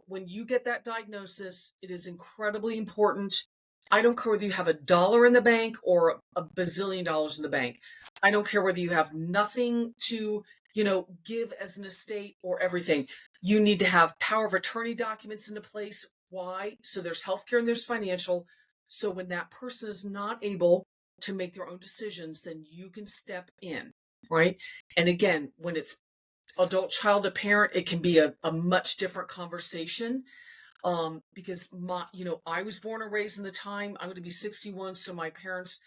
when you get that diagnosis, it is incredibly important. I don't care whether you have $1 in the bank or a bazillion dollars in the bank. I don't care whether you have nothing to, give as an estate or everything. You need to have power of attorney documents into place. Why? So there's healthcare and there's financial. So when that person is not able to make their own decisions, then you can step in, right? And again, when it's adult child to parent, it can be a much different conversation. Because I was born and raised in the time. I'm going to be 61, so my parents,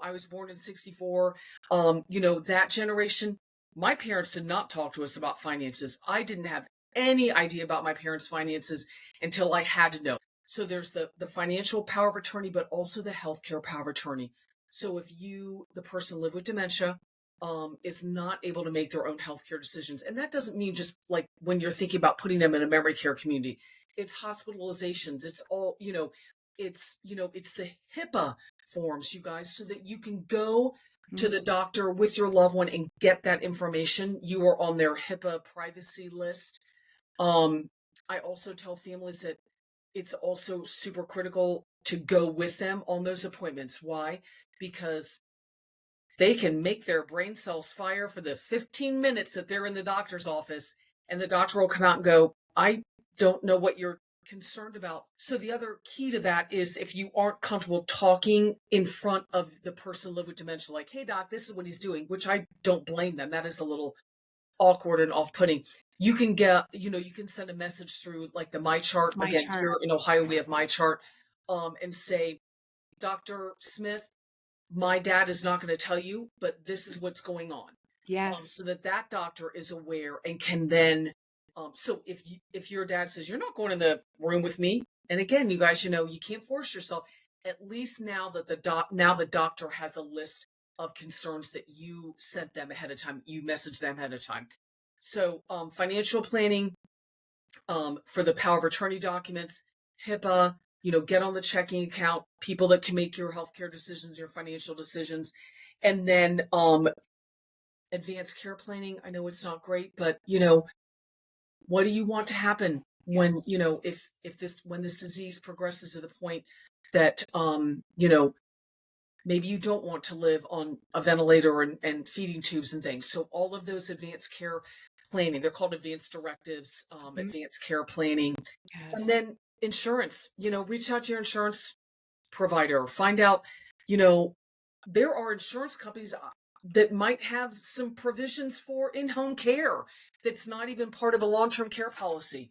I was born in 64. That generation, my parents did not talk to us about finances. I didn't have any idea about my parents' finances until I had to know. So there's the financial power of attorney, but also the healthcare power of attorney. So if the person live with dementia, is not able to make their own healthcare decisions, and that doesn't mean just like when you're thinking about putting them in a memory care community. It's hospitalizations. It's all, it's the HIPAA forms, you guys, so that you can go to the doctor with your loved one and get that information. You are on their HIPAA privacy list. I also tell families that it's also super critical to go with them on those appointments. Why? Because they can make their brain cells fire for the 15 minutes that they're in the doctor's office, and the doctor will come out and go, I don't know what you're concerned about. So the other key to that is if you aren't comfortable talking in front of the person living with dementia, like, hey, doc, this is what he's doing, which I don't blame them. That is a little awkward and off-putting. You can you can send a message through like the MyChart. Again, here in Ohio, we have MyChart, and say, Dr. Smith, my dad is not going to tell you, but this is what's going on. Yes. So that doctor is aware and can then, so if your dad says, you're not going in the room with me, and again, you guys, you can't force yourself, at least now that the doctor has a list of concerns that you sent them ahead of time, you messaged them ahead of time. So financial planning, for the power of attorney documents, HIPAA, get on the checking account, people that can make your healthcare decisions, your financial decisions, and then advanced care planning. I know it's not great, but what do you want to happen when when this disease progresses to the point that maybe you don't want to live on a ventilator and feeding tubes and things. So all of those advanced care planning, they're called advanced directives, advanced care planning. Yes. And then insurance, reach out to your insurance provider, find out, there are insurance companies that might have some provisions for in-home care that's not even part of a long-term care policy.